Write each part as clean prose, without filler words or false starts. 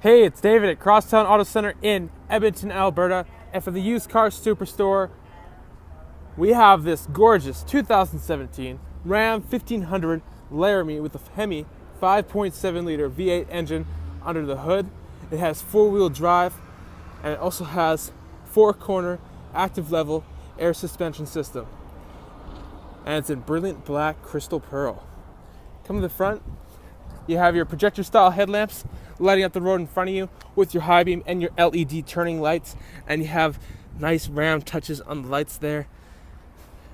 Hey, it's David at Crosstown Auto Centre in Edmonton, Alberta, and for the used car superstore, we have this gorgeous 2017 Ram 1500 Laramie with a HEMI 5.7 liter V8 engine under the hood. It has four-wheel drive, and it also has four-corner active level air suspension system, and it's in brilliant black crystal pearl. Come to the front, you have your projector style headlamps lighting up the road in front of you with your high beam and your LED turning lights, and you have nice Ram touches on the lights there.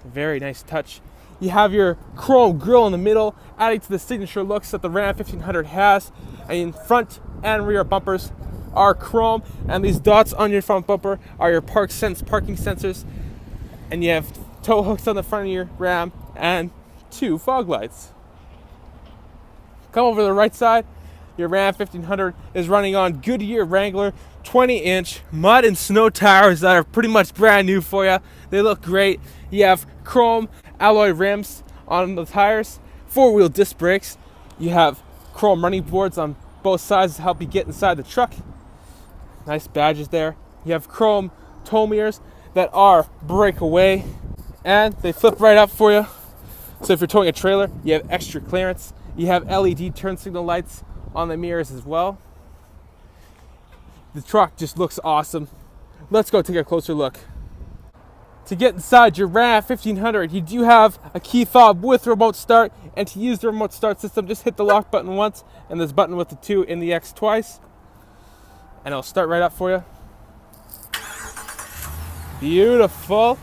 Very nice touch. You have your chrome grille in the middle, adding to the signature looks that the Ram 1500 has. And in front and rear bumpers are chrome, and these dots on your front bumper are your ParkSense parking sensors. And you have tow hooks on the front of your Ram and two fog lights. Come over to the right side. Your Ram 1500 is running on Goodyear Wrangler 20-inch mud and snow tires that are pretty much brand new for you. They look great. You have chrome alloy rims on the tires, four-wheel disc brakes. You have chrome running boards on both sides to help you get inside the truck. Nice badges there. You have chrome tow mirrors that are breakaway, and they flip right up for you. So if you're towing a trailer, you have extra clearance. You have LED turn signal lights on the mirrors as well. The truck just looks awesome. Let's go take a closer look. To get inside your Ram 1500, you do have a key fob with remote start, and to use the remote start system, just hit the lock button once and this button with the 2 in the X twice, and it'll start right up for you. Beautiful.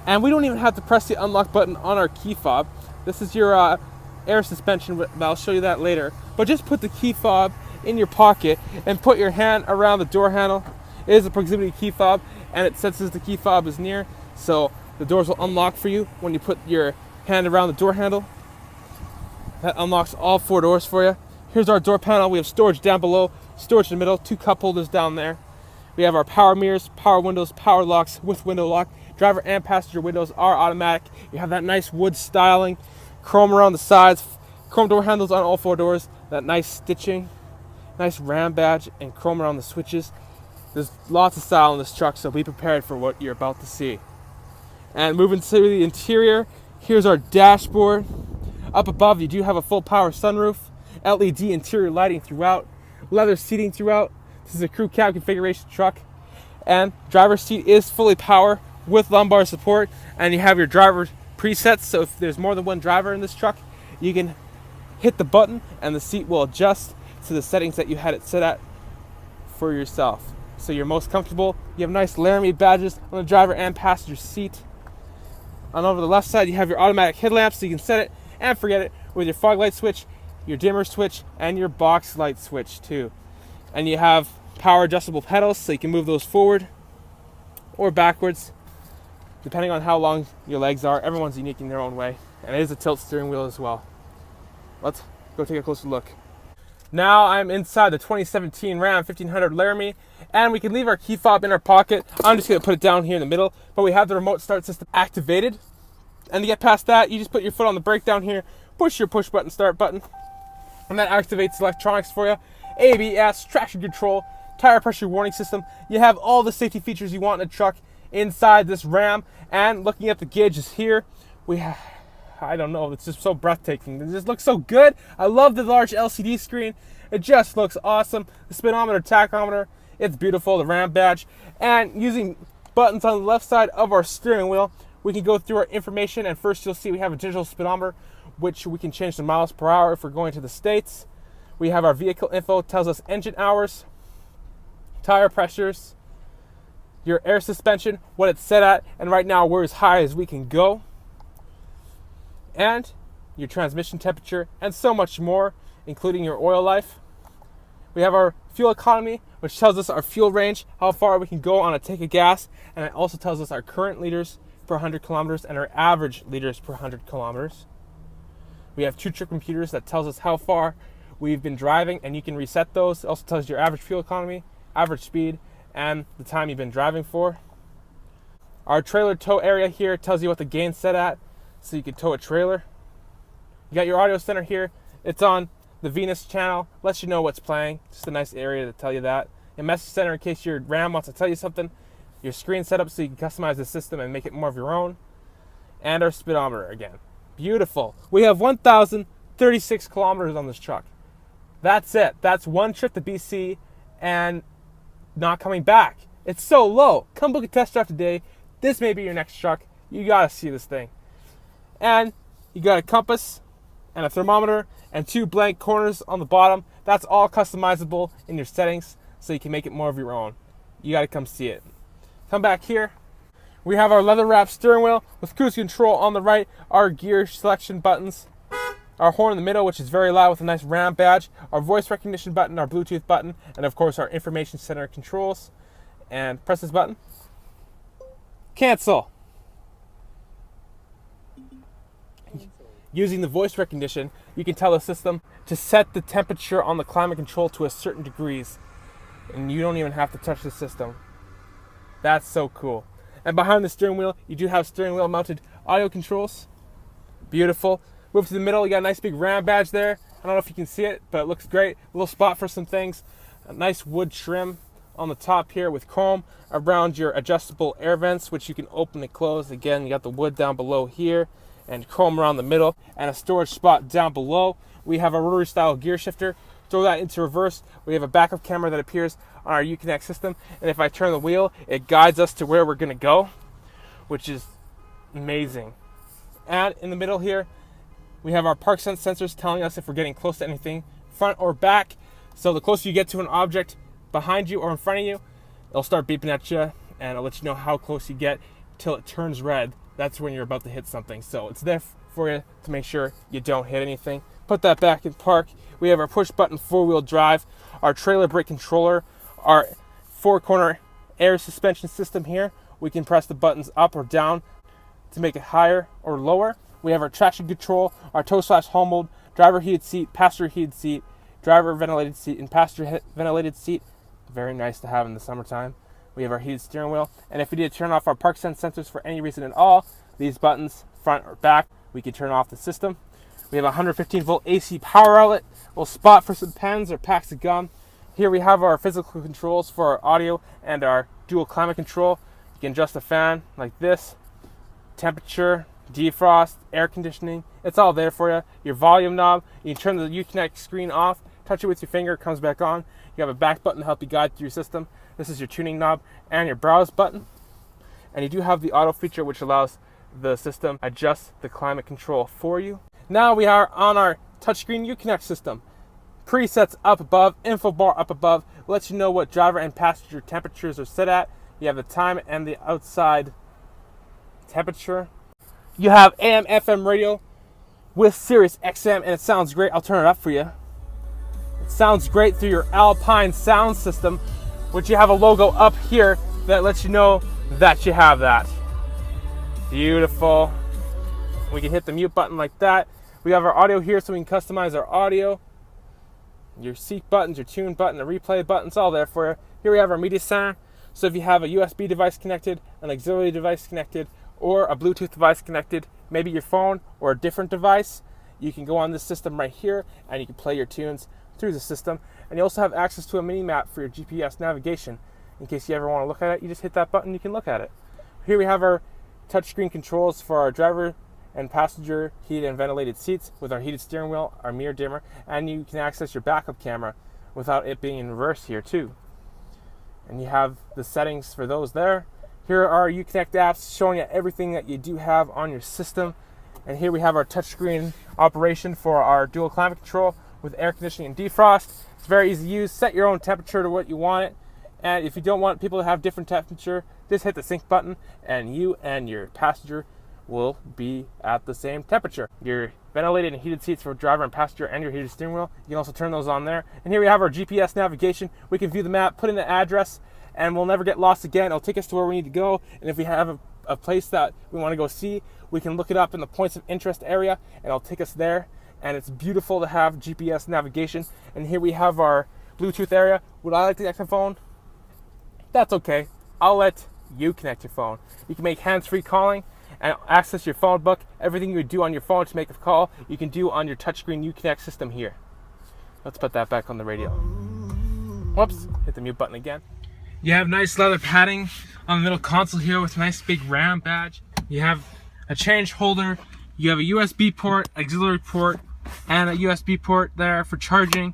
And we don't even have to press the unlock button on our key fob. This is your air suspension, but I'll show you that later. But just put the key fob in your pocket and put your hand around the door handle. It is a proximity key fob, and it senses the key fob is near, so the doors will unlock for you when you put your hand around the door handle. That unlocks all 4 doors for you. Here's our door panel. We have storage down below, storage in the middle, 2 cup holders down there. We have our power mirrors, power windows, power locks with window lock. Driver and passenger windows are automatic. You have that nice wood styling, chrome around the sides, chrome door handles on all 4 doors, that nice stitching, nice Ram badge, and chrome around the switches. There's lots of style in this truck, so be prepared for what you're about to see. And moving to the interior, here's our dashboard. Up above, you do have a full power sunroof, LED interior lighting throughout, leather seating throughout. This is a crew cab configuration truck, and driver's seat is fully power with lumbar support, and you have your driver presets, so if there's more than one driver in this truck, you can hit the button and the seat will adjust to the settings that you had it set at for yourself, so you're most comfortable. You have nice Laramie badges on the driver and passenger seat. On over the left side, you have your automatic headlamps, so you can set it and forget it with your fog light switch, your dimmer switch, and your box light switch too. And you have power adjustable pedals, so you can move those forward or backwards depending on how long your legs are. Everyone's unique in their own way, and it is a tilt steering wheel as well. Let's go take a closer look. Now I'm inside the 2017 Ram 1500 Laramie, and we can leave our key fob in our pocket. I'm just going to put it down here in the middle, but we have the remote start system activated. And to get past that, you just put your foot on the brake down here, push your push button start button, and that activates electronics for you. ABS, traction control, tire pressure warning system. You have all the safety features you want in a truck inside this Ram. And looking at the gauges here, we have, I don't know, it's just so breathtaking. It just looks so good. I love the large LCD screen. It just looks awesome. The speedometer, tachometer, it's beautiful. The Ram badge. And using buttons on the left side of our steering wheel, we can go through our information, and first you'll see we have a digital speedometer, which we can change to miles per hour if we're going to the States. We have our vehicle info, tells us engine hours, tire pressures, your air suspension, what it's set at, and right now we're as high as we can go, and your transmission temperature, and so much more, including your oil life. We have our fuel economy, which tells us our fuel range, how far we can go on a tank of gas, and it also tells us our current liters per 100 kilometers and our average liters per 100 kilometers. We have 2 trip computers that tells us how far we've been driving, and you can reset those. It also tells you your average fuel economy, average speed, and the time you've been driving for. Our trailer tow area here tells you what the gain's set at, so you can tow a trailer. You got your audio center here. It's on The Venus channel lets you know what's playing. Just a nice area to tell you that. A message center in case your RAM wants to tell you something. Your screen setup so you can customize the system and make it more of your own. And our speedometer again. Beautiful. We have 1,036 kilometers on this truck. That's it. That's one trip to BC and not coming back. It's so low. Come book a test drive today. This may be your next truck. You gotta see this thing. And you got a compass and a thermometer and 2 blank corners on the bottom. That's all customizable in your settings so you can make it more of your own. You gotta come see it. Come back here. We have our leather wrapped steering wheel with cruise control on the right, our gear selection buttons, our horn in the middle, which is very loud with a nice Ram badge, our voice recognition button, our Bluetooth button, and of course our information center controls. And press this button. Cancel. Using the voice recognition, you can tell the system to set the temperature on the climate control to a certain degrees, and you don't even have to touch the system. That's so cool. And behind the steering wheel, you do have steering wheel mounted audio controls. Beautiful. Move to the middle, you got a nice big Ram badge there. I don't know if you can see it, but it looks great. A little spot for some things. A nice wood trim on the top here with chrome around your adjustable air vents, which you can open and close. Again, you got the wood down below here and chrome around the middle and a storage spot down below. We have a rotary style gear shifter. Throw that into reverse. We have a backup camera that appears on our Uconnect system, and if I turn the wheel, it guides us to where we're going to go, which is amazing. And in the middle here, we have our ParkSense sensors telling us if we're getting close to anything, front or back. So the closer you get to an object behind you or in front of you, it'll start beeping at you, and it'll let you know how close you get till it turns red. That's when you're about to hit something. So it's there for you to make sure you don't hit anything. Put that back in park. We have our push button 4-wheel drive, our trailer brake controller, our 4-corner air suspension system here. We can press the buttons up or down to make it higher or lower. We have our traction control, our tow/haul mode, driver heated seat, passenger heated seat, driver ventilated seat, and passenger ventilated seat. Very nice to have in the summertime. We have our heated steering wheel, and if we did turn off our ParkSense sensors for any reason at all, these buttons, front or back, we can turn off the system. We have a 115 volt AC power outlet, a little spot for some pens or packs of gum. Here we have our physical controls for our audio and our dual climate control. You can adjust the fan like this, temperature, defrost, air conditioning. It's all there for you. Your volume knob, you can turn the Uconnect screen off, touch it with your finger, it comes back on. You have a back button to help you guide through your system. This is your tuning knob and your browse button. And you do have the auto feature, which allows the system adjust the climate control for you. Now we are on our touchscreen Uconnect system. Presets up above, info bar up above, lets you know what driver and passenger temperatures are set at. You have the time and the outside temperature. You have AM, FM radio with SiriusXM, and it sounds great. I'll turn it up for you. It sounds great through your Alpine Sound System, which you have a logo up here that lets you know that you have that. Beautiful. We can hit the mute button like that. We have our audio here so we can customize our audio. Your seat buttons, your tune button, the replay button, it's all there for you. Here we have our media center. So if you have a USB device connected, an auxiliary device connected, or a Bluetooth device connected, maybe your phone or a different device, you can go on this system right here and you can play your tunes through the system. And you also have access to a mini map for your GPS navigation. In case you ever want to look at it, you just hit that button, you can look at it. Here we have our touchscreen controls for our driver and passenger heated and ventilated seats with our heated steering wheel, our mirror dimmer, and you can access your backup camera without it being in reverse here too. And you have the settings for those there. Here are our Uconnect apps showing you everything that you do have on your system. And here we have our touchscreen operation for our dual climate control with air conditioning and defrost. It's very easy to use. Set your own temperature to what you want it. And if you don't want people to have different temperature, just hit the sync button and you and your passenger will be at the same temperature. Your ventilated and heated seats for driver and passenger and your heated steering wheel, you can also turn those on there. And here we have our GPS navigation. We can view the map, put in the address, and we'll never get lost again. It'll take us to where we need to go. And if we have a place that we want to go see, we can look it up in the points of interest area and it'll take us there. And it's beautiful to have GPS navigation. And here we have our Bluetooth area. Would I like to connect my phone? That's okay. I'll let you connect your phone. You can make hands-free calling and access your phone book. Everything you would do on your phone to make a call, you can do on your touchscreen Uconnect system here. Let's put that back on the radio. Whoops, hit the mute button again. You have nice leather padding on the middle console here with a nice big Ram badge. You have a change holder. You have a USB port, auxiliary port, and a USB port there for charging.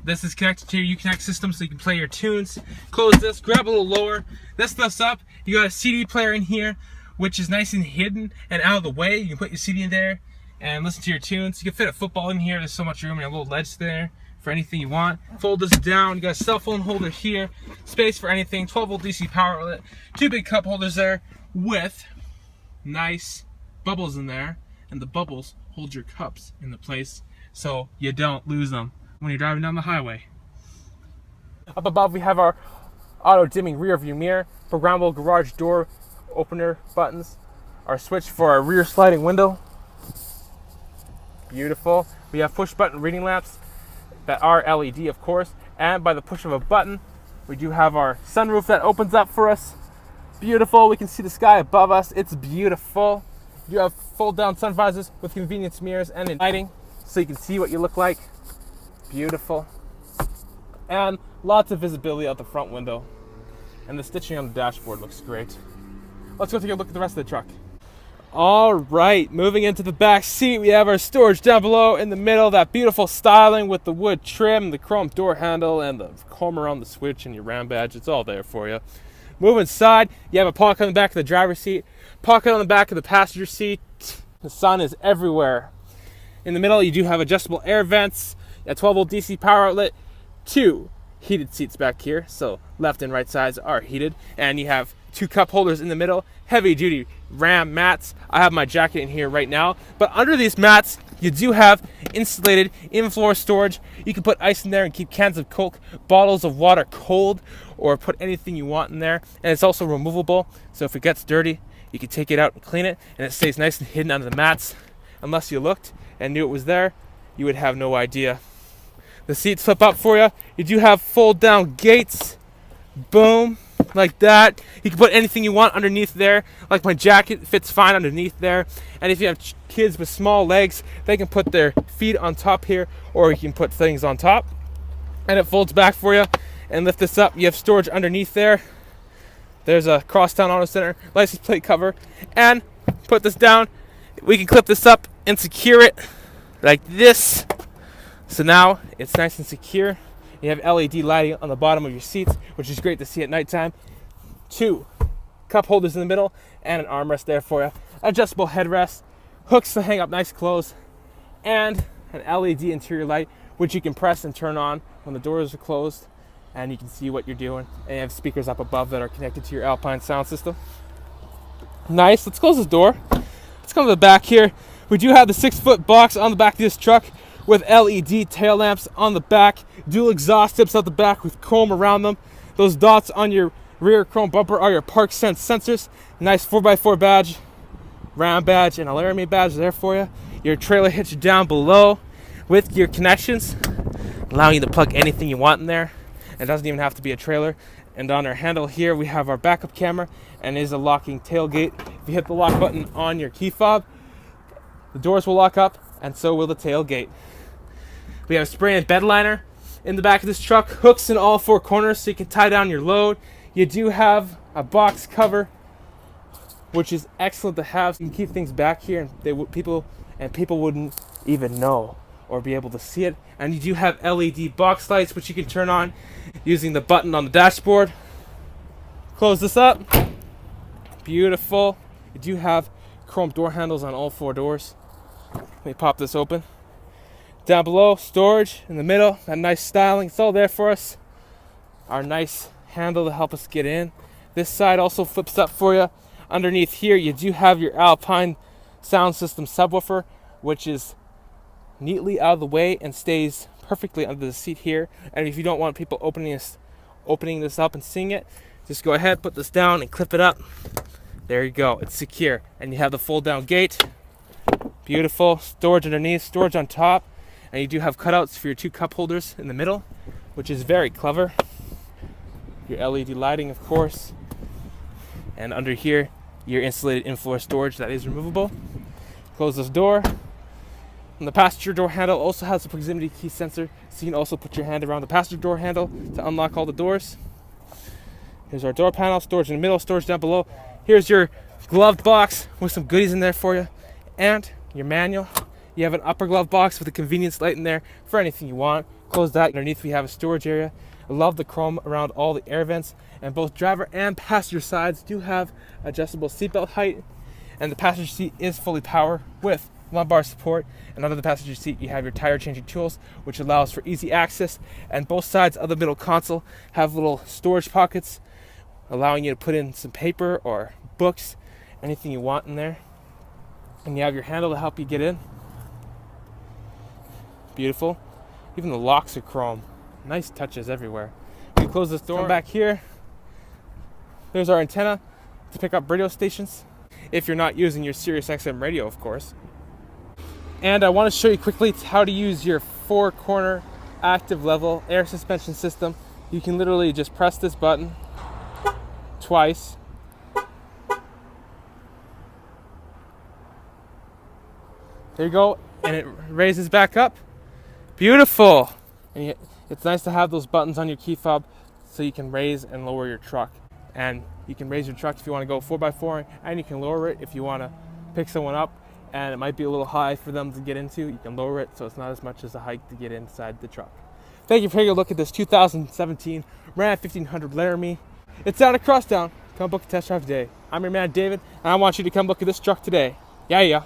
This is connected to your Uconnect system so you can play your tunes. Close this, grab a little lower. This lifts up. You got a CD player in here, which is nice and hidden and out of the way. You can put your CD in there and listen to your tunes. You can fit a football in here. There's so much room and a little ledge there for anything you want. Fold this down. You got a cell phone holder here. Space for anything. 12-volt DC power outlet. 2 big cup holders there with nice bubbles in there. And the bubbles hold your cups in the place so you don't lose them when you're driving down the highway. Up above we have our auto dimming rear view mirror, programmable garage door opener buttons, our switch for our rear sliding window. Beautiful. We have push button reading lamps that are LED of course, and by the push of a button we do have our sunroof that opens up for us. Beautiful. We can see the sky above us. It's beautiful. You have fold down sun visors with convenience mirrors and lighting so you can see what you look like. Beautiful. And lots of visibility out the front window. And the stitching on the dashboard looks great. Let's go take a look at the rest of the truck. All right, moving into the back seat, we have our storage down below. In the middle, that beautiful styling with the wood trim, the chrome door handle, and the comb around the switch and your Ram badge. It's all there for you. Moving inside, you have a pocket on the back of the driver's seat, pocket on the back of the passenger seat. The sun is everywhere. In the middle, you do have adjustable air vents, a 12-volt DC power outlet, 2 heated seats back here, so left and right sides are heated, and you have 2 cup holders in the middle, heavy-duty Ram mats. I have my jacket in here right now, but under these mats, you do have insulated in-floor storage. You can put ice in there and keep cans of Coke, bottles of water cold, or put anything you want in there. And it's also removable, so if it gets dirty, you can take it out and clean it, and it stays nice and hidden under the mats. Unless you looked and knew it was there, you would have no idea. The seats flip up for you. You do have fold-down gates. Boom, like that. You can put anything you want underneath there. Like my jacket fits fine underneath there. And if you have kids with small legs, they can put their feet on top here, or you can put things on top. And it folds back for you. And lift this up. You have storage underneath there. There's a Crosstown Auto Centre license plate cover. And put this down. We can clip this up and secure it like this. So now it's nice and secure. You have LED lighting on the bottom of your seats, which is great to see at nighttime. 2 cup holders in the middle and an armrest there for you. Adjustable headrest, hooks to hang up nice clothes, and an LED interior light, which you can press and turn on when the doors are closed, and you can see what you're doing. And you have speakers up above that are connected to your Alpine Sound System. Nice. Let's close this door. Let's come to the back here. We do have the 6-foot box on the back of this truck with LED tail lamps on the back, dual exhaust tips out the back with chrome around them. Those dots on your rear chrome bumper are your ParkSense sensors. Nice 4x4 badge, Ram badge, and a Laramie badge there for you. Your trailer hitch down below with your connections, allowing you to plug anything you want in there. It doesn't even have to be a trailer. And on our handle here, we have our backup camera and is a locking tailgate. If you hit the lock button on your key fob, the doors will lock up, and so will the tailgate. We have a spray and bed liner in the back of this truck, hooks in all 4 corners so you can tie down your load. You do have a box cover, which is excellent to have. You can keep things back here, and people wouldn't even know or be able to see it. And you do have LED box lights, which you can turn on using the button on the dashboard. Close this up. Beautiful. You do have chrome door handles on all 4 doors. Let me pop this open. Down below, storage in the middle, that nice styling. It's all there for us. Our nice handle to help us get in. This side also flips up for you. Underneath here, you do have your Alpine Sound System subwoofer, which is neatly out of the way and stays perfectly under the seat here. And if you don't want people opening this up and seeing it, just go ahead, put this down and clip it up. There you go, it's secure. And you have the fold down gate. Beautiful. Storage underneath, storage on top. And you do have cutouts for your 2 cup holders in the middle, which is very clever. Your LED lighting, of course. And under here, your insulated in-floor storage that is removable. Close this door. And the passenger door handle also has a proximity key sensor, so you can also put your hand around the passenger door handle to unlock all the doors. Here's our door panel, storage in the middle, storage down below. Here's your glove box with some goodies in there for you, and your manual. You have an upper glove box with a convenience light in there for anything you want. Close that. Underneath we have a storage area. I love the chrome around all the air vents, and both driver and passenger sides do have adjustable seatbelt height, and the passenger seat is fully powered with lumbar support, and under the passenger seat you have your tire changing tools, which allows for easy access, and both sides of the middle console have little storage pockets allowing you to put in some paper or books, anything you want in there. And you have your handle to help you get in. Beautiful. Even the locks are chrome. Nice touches everywhere. We close this door. Come back here. There's our antenna to pick up radio stations, if you're not using your SiriusXM radio, of course. And I want to show you quickly how to use your 4-corner active level air suspension system. You can literally just press this button twice. There you go, and it raises back up. Beautiful! And it's nice to have those buttons on your key fob so you can raise and lower your truck. And you can raise your truck if you want to go 4x4, and you can lower it if you want to pick someone up and it might be a little high for them to get into. You can lower it so it's not as much as a hike to get inside the truck. Thank you for taking a look at this 2017 Ram 1500 Laramie. It's down at Crosstown. Come book a test drive today. I'm your man David, and I want you to come look at this truck today. Yeah.